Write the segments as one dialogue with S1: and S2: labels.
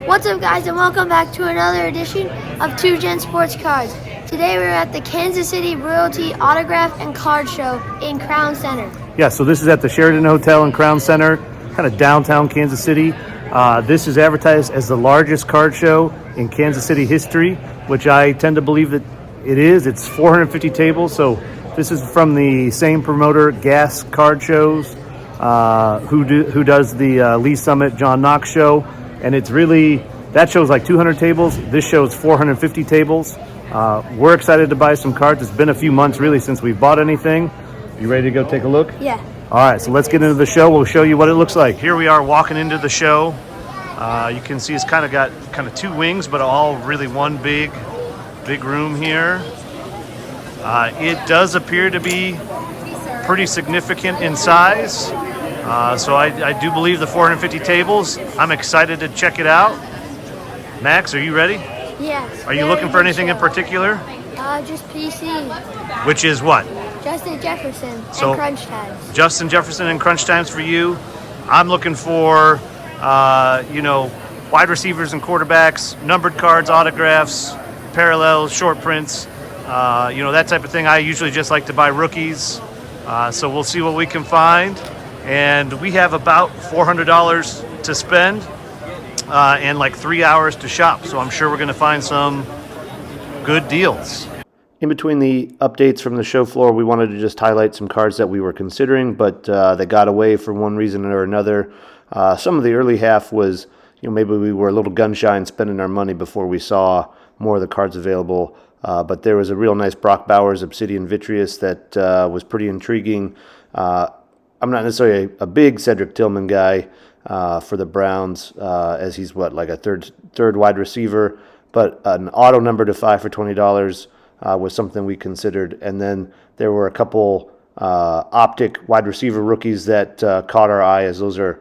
S1: What's up, guys, and welcome back to another edition of 2Gen Sports Cards. Today we're at the Kansas City Royalty Autograph and Card Show in Crown Center.
S2: Yeah, so this is at the Sheraton Hotel in Crown Center, kind of downtown Kansas City. This is advertised as the largest card show in Kansas City history, which I tend to believe that it is. It's 450 tables, so this is from the same promoter, Gas Card Shows, who does the Lee Summit John Knox show. And it's really, that show's like 200 tables. This show's 450 tables. We're excited to buy some cards. It's been a few months really since we've bought anything. You ready to go take a look?
S1: Yeah.
S2: All right, so let's get into the show. We'll show you what it looks like. Here we are walking into the show. You can see it's kind of got two wings, but all really one big room here. It does appear to be pretty significant in size. So I do believe the 450 tables. I'm excited to check it out. Max, are you ready?
S1: Yes.
S2: Are you looking for anything in particular?
S1: Just PC.
S2: Which is what?
S1: Justin Jefferson
S2: So,
S1: and Crunch Times.
S2: Justin Jefferson and Crunch Times for you. I'm looking for, wide receivers and quarterbacks, numbered cards, autographs, parallels, short prints, that type of thing. I usually just like to buy rookies. So we'll see what we can find. And we have about $400 to spend and like 3 hours to shop. So I'm sure we're going to find some good deals. In between the updates from the show floor, we wanted to just highlight some cards that we were considering, but they got away for one reason or another. Some of the early half was, maybe we were a little gun shy in spending our money before we saw more of the cards available. But there was a real nice Brock Bowers Obsidian Vitreous that was pretty intriguing. I'm not necessarily a big Cedric Tillman guy for the Browns, as he's like a third wide receiver. But an auto number to 5 for $20 was something we considered. And then there were a couple optic wide receiver rookies that caught our eye, as those are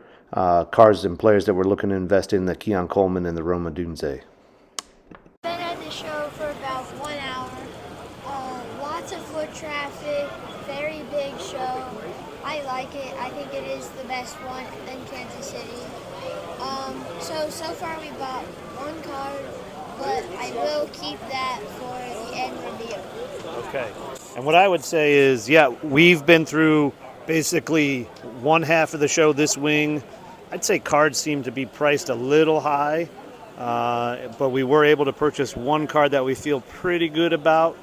S2: cards and players that we're looking to invest in, the Keon Coleman and the Rome Odunze.
S1: Been at the show for about 1 hour. Lots of foot traffic, very big show. I like it. I think it is the best one in Kansas City. So far we bought one card, but I will keep that for the end review.
S2: Okay. And what I would say is, we've been through basically one half of the show, this wing. I'd say cards seem to be priced a little high, but we were able to purchase one card that we feel pretty good about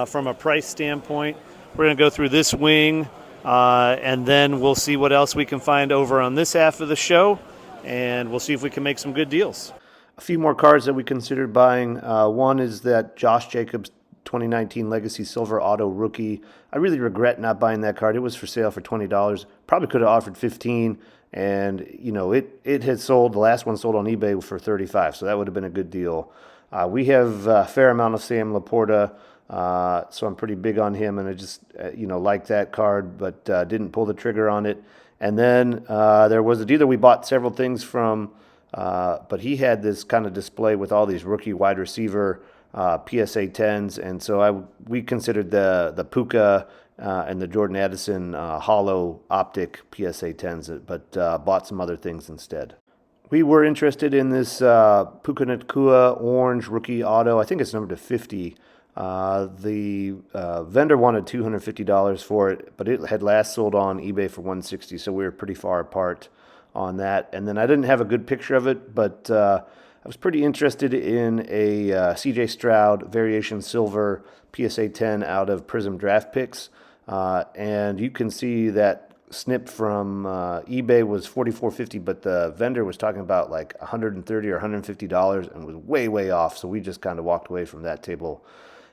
S2: from a price standpoint. We're going to go through this wing. And then we'll see what else we can find over on this half of the show, and we'll see if we can make some good deals. A few more cards that we considered buying. One is that Josh Jacobs 2019 Legacy Silver Auto Rookie. I really regret not buying that card. It was for sale for $20. Probably could have offered $15, and it had sold. The last one sold on eBay for $35, so that would have been a good deal. We have a fair amount of Sam Laporta. So I'm pretty big on him, and I just, like that card, but didn't pull the trigger on it. And then there was a dealer we bought several things from, but he had this kind of display with all these rookie wide receiver PSA 10s, and so we considered the Puka and the Jordan Addison hollow optic PSA 10s, but bought some other things instead. We were interested in this Puka Nacua orange rookie auto. I think it's numbered to 50. The vendor wanted $250 for it, but it had last sold on eBay for $160, so we were pretty far apart on that. And then I didn't have a good picture of it, but I was pretty interested in a CJ Stroud Variation Silver PSA 10 out of Prism Draft Picks, and you can see that snip from eBay was $44.50, but the vendor was talking about like $130 or $150 and was way off, so we just kind of walked away from that table.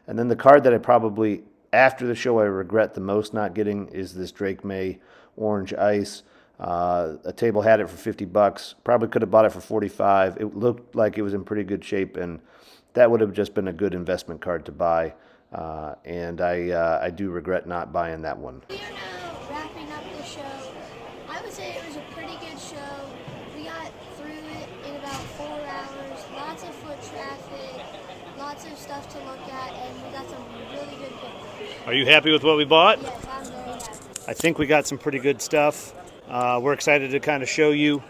S2: And then the card that I probably, after the show, I regret the most not getting is this Drake May Orange Ice. A table had it for $50. Probably could have bought it for $45. It looked like it was in pretty good shape, and that would have just been a good investment card to buy. And I do regret not buying that one.
S1: We are now wrapping up the show. I would say it was a pretty good show. We got through it in about 4 hours. Lots of foot traffic. Lots of stuff to look at, and we got some really good picks.
S2: Are you happy with what we bought?
S1: Yes, I'm very happy.
S2: I think we got some pretty good stuff. We're excited to kind of show you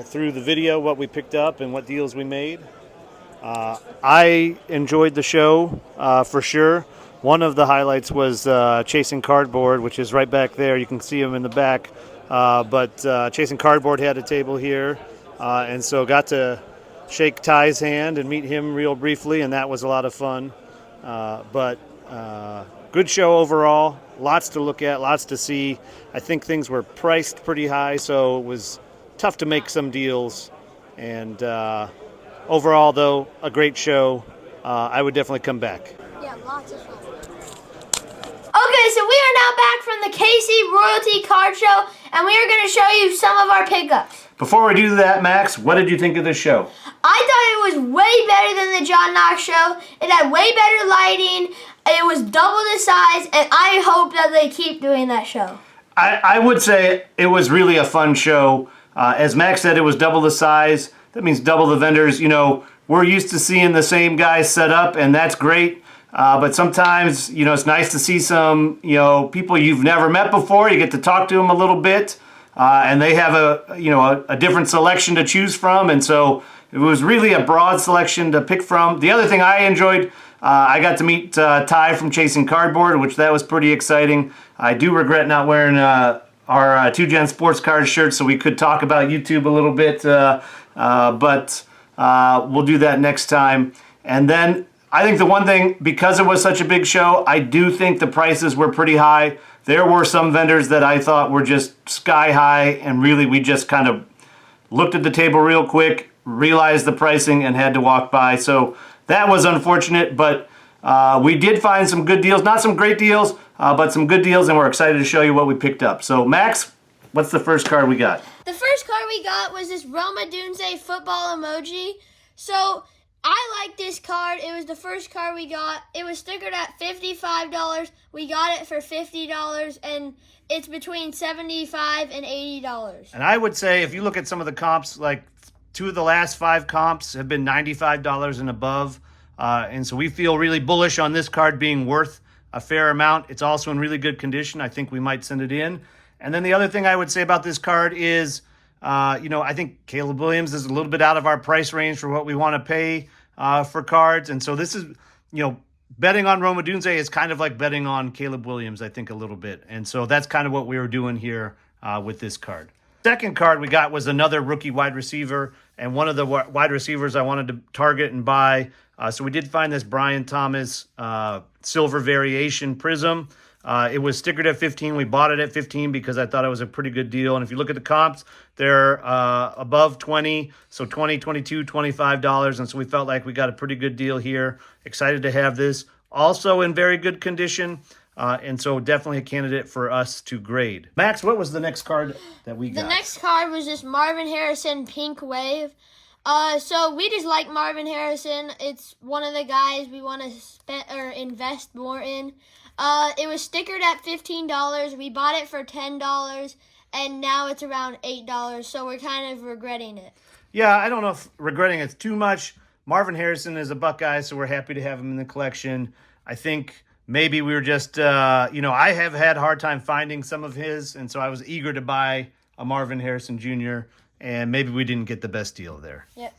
S2: through the video what we picked up and what deals we made. I enjoyed the show for sure. One of the highlights was Chasing Cardboard, which is right back there. You can see him in the back. But Chasing Cardboard had a table here, and so got to shake Ty's hand and meet him real briefly, and that was a lot of fun. But good show overall. Lots to look at, lots to see. I think things were priced pretty high, so it was tough to make some deals. And overall, though, a great show. I would definitely come back.
S1: Yeah, lots of fun. Okay, so we are now back from the KC Royalty Card Show, and we are going to show you some of our pickups.
S2: Before we do that, Max, what did you think of the show?
S1: I thought it was way better than the John Knox show. It had way better lighting. It was double the size, and I hope that they keep doing that show.
S2: I would say it was really a fun show. As Max said, it was double the size. That means double the vendors. You know, we're used to seeing the same guys set up, and that's great. But sometimes, you know, it's nice to see some, you know, people you've never met before. You get to talk to them a little bit, and they have a different selection to choose from. And so it was really a broad selection to pick from. The other thing I enjoyed, I got to meet Ty from Chasing Cardboard, which that was pretty exciting. I do regret not wearing our 2 Gen Sports Cards shirt, so we could talk about YouTube a little bit, but we'll do that next time. And then I think the one thing, because it was such a big show, I do think the prices were pretty high. There were some vendors that I thought were just sky high, and really we just kind of looked at the table real quick, realized the pricing, and had to walk by. So that was unfortunate, but we did find some good deals. Not some great deals, but some good deals, and we're excited to show you what we picked up. So Max, what's the first card we got?
S1: The first card we got was this Roma Dunze football emoji. So I like this card. It was the first card we got. It was stickered at $55. We got it for $50, and it's between $75 and $80.
S2: And I would say if you look at some of the comps, like 2 of the last 5 comps have been $95 and above. And so we feel really bullish on this card being worth a fair amount. It's also in really good condition. I think we might send it in. And then the other thing I would say about this card is, you know, I think Caleb Williams is a little bit out of our price range for what we want to pay for cards. And so this is, you know, betting on Roma Dunze is kind of like betting on Caleb Williams, I think, a little bit. And so that's kind of what we were doing here with this card. Second card we got was another rookie wide receiver, and one of the wide receivers I wanted to target and buy. So we did find this Brian Thomas silver variation prism. It was stickered at $15. We bought it at $15 because I thought it was a pretty good deal. And if you look at the comps, they're above $20, so $20, $22, $25. And so we felt like we got a pretty good deal here. Excited to have this. Also in very good condition. And so definitely a candidate for us to grade. Max, what was the next card that we got?
S1: The next card was this Marvin Harrison Pink Wave. So we just like Marvin Harrison. It's one of the guys we want to spend or invest more in. It was stickered at $15. We bought it for $10, and now it's around $8. So we're kind of regretting it.
S2: Yeah, I don't know if regretting it's too much. Marvin Harrison is a Buckeye, so we're happy to have him in the collection. I think maybe we were just, you know, I have had a hard time finding some of his, and so I was eager to buy a Marvin Harrison Jr., and maybe we didn't get the best deal there.
S1: Yep.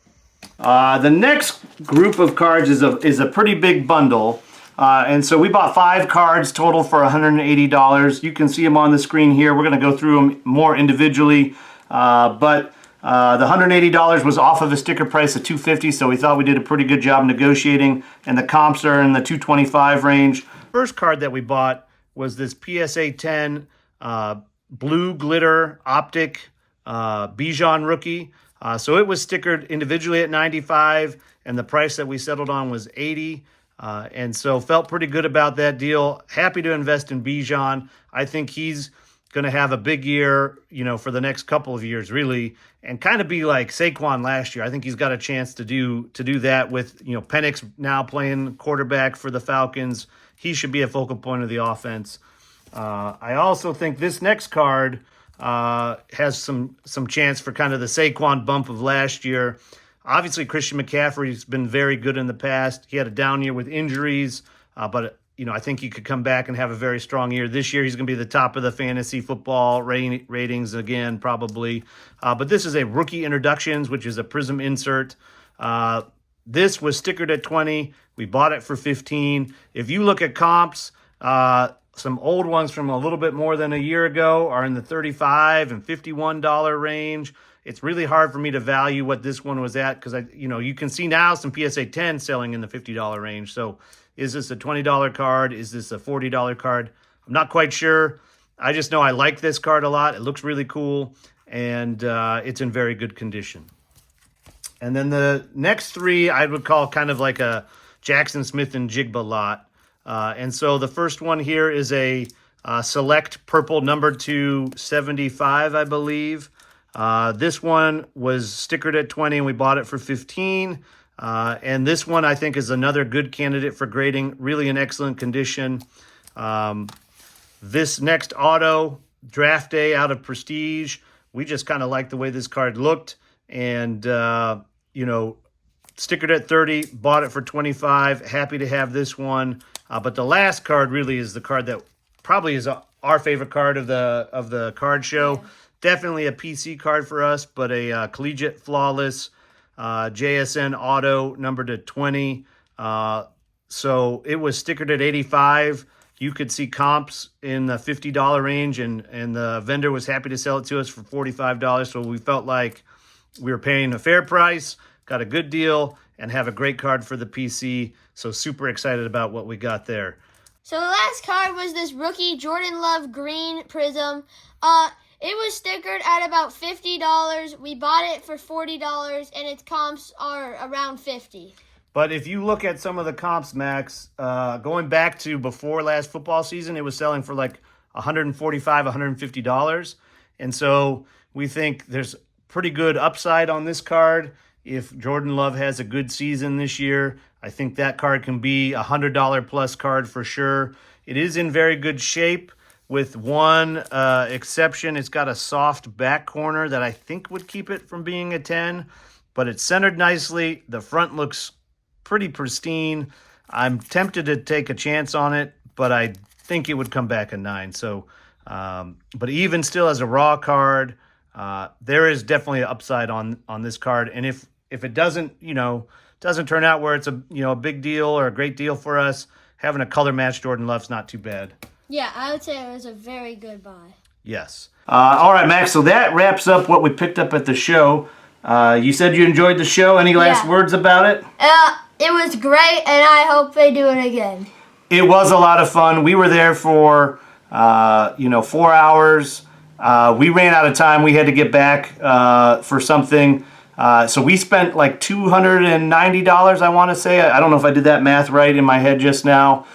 S2: The next group of cards is a pretty big bundle. And so we bought 5 cards total for $180. You can see them on the screen here. We're going to go through them more individually. But the $180 was off of a sticker price of $250, so we thought we did a pretty good job negotiating. And the comps are in the $225 range. First card that we bought was this PSA 10 blue glitter optic Bijan rookie. So it was stickered individually at $95, and the price that we settled on was $80. And so felt pretty good about that deal. Happy to invest in Bijan. I think he's going to have a big year, you know, for the next couple of years, really, and kind of be like Saquon last year. I think he's got a chance to do that with, you know, Penix now playing quarterback for the Falcons. He should be a focal point of the offense. I also think this next card has some chance for kind of the Saquon bump of last year. Obviously, Christian McCaffrey's been very good in the past. He had a down year with injuries, but I think he could come back and have a very strong year. This year, he's going to be the top of the fantasy football ratings again, probably. But this is a rookie introductions, which is a Prism insert. This was stickered at 20. We bought it for 15. If you look at comps, some old ones from a little bit more than a year ago are in the $35 and $51 range. It's really hard for me to value what this one was at because you can see now some PSA 10 selling in the $50 range. So is this a $20 card? Is this a $40 card? I'm not quite sure. I just know I like this card a lot. It looks really cool, and it's in very good condition. And then the next three I would call kind of like a Jackson Smith and Jigba lot. And so the first one here is a select purple number 275, I believe. This one was stickered at 20 and we bought it for 15. And this one I think is another good candidate for grading, really in excellent condition. This next auto, Draft Day out of Prestige, we just kind of like the way this card looked. And, stickered at 30, bought it for 25. Happy to have this one. But the last card really is the card that probably is our favorite card of the card show. Yeah. Definitely a PC card for us, but a Collegiate Flawless JSN Auto numbered to 20. So it was stickered at 85. You could see comps in the $50 range, and the vendor was happy to sell it to us for $45. So we felt like we were paying a fair price, got a good deal, and have a great card for the PC. So super excited about what we got there.
S1: So the last card was this rookie Jordan Love green Prism. It was stickered at about $50. We bought it for $40, and its comps are around 50.
S2: But if you look at some of the comps, Max, going back to before last football season, it was selling for like $145, $150. And so we think there's pretty good upside on this card. If Jordan Love has a good season this year, I think that card can be a $100 plus card for sure. It is in very good shape with one exception. It's got a soft back corner that I think would keep it from being a 10, but it's centered nicely. The front looks pretty pristine. I'm tempted to take a chance on it, but I think it would come back a 9. So, but even still as a raw card, there is definitely an upside on this card. And if it doesn't turn out where it's a big deal or a great deal for us, having a color match Jordan Love's not too bad.
S1: Yeah, I would say it was a very good buy.
S2: Yes. All right, Max. So that wraps up what we picked up at the show. You said you enjoyed the show. Any last words about it?
S1: It was great, and I hope they do it again.
S2: It was a lot of fun. We were there for 4 hours. We ran out of time. We had to get back for something. So we spent like $290, I want to say. I don't know if I did that math right in my head just now.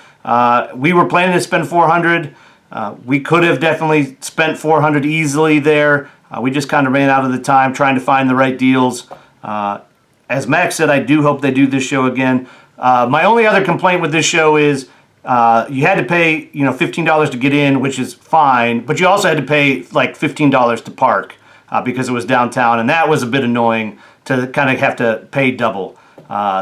S2: We were planning to spend $400. We could have definitely spent $400 easily there. We just kind of ran out of the time trying to find the right deals. As Max said, I do hope they do this show again. My only other complaint with this show is you had to pay $15 to get in, which is fine, but you also had to pay like $15 to park because it was downtown, and that was a bit annoying to kind of have to pay double.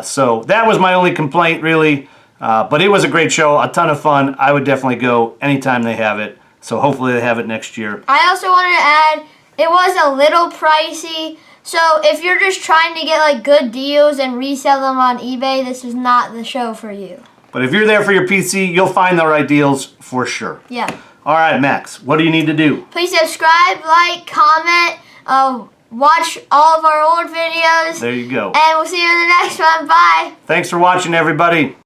S2: So that was my only complaint, really. But it was a great show, a ton of fun. I would definitely go anytime they have it. So hopefully they have it next year.
S1: I also wanted to add, it was a little pricey. So if you're just trying to get like good deals and resell them on eBay, this is not the show for you.
S2: But if you're there for your PC, you'll find the right deals for sure.
S1: Yeah.
S2: All right, Max, what do you need to do?
S1: Please subscribe, like, comment, watch all of our old videos.
S2: There you go.
S1: And we'll see you in the next one. Bye.
S2: Thanks for watching, everybody.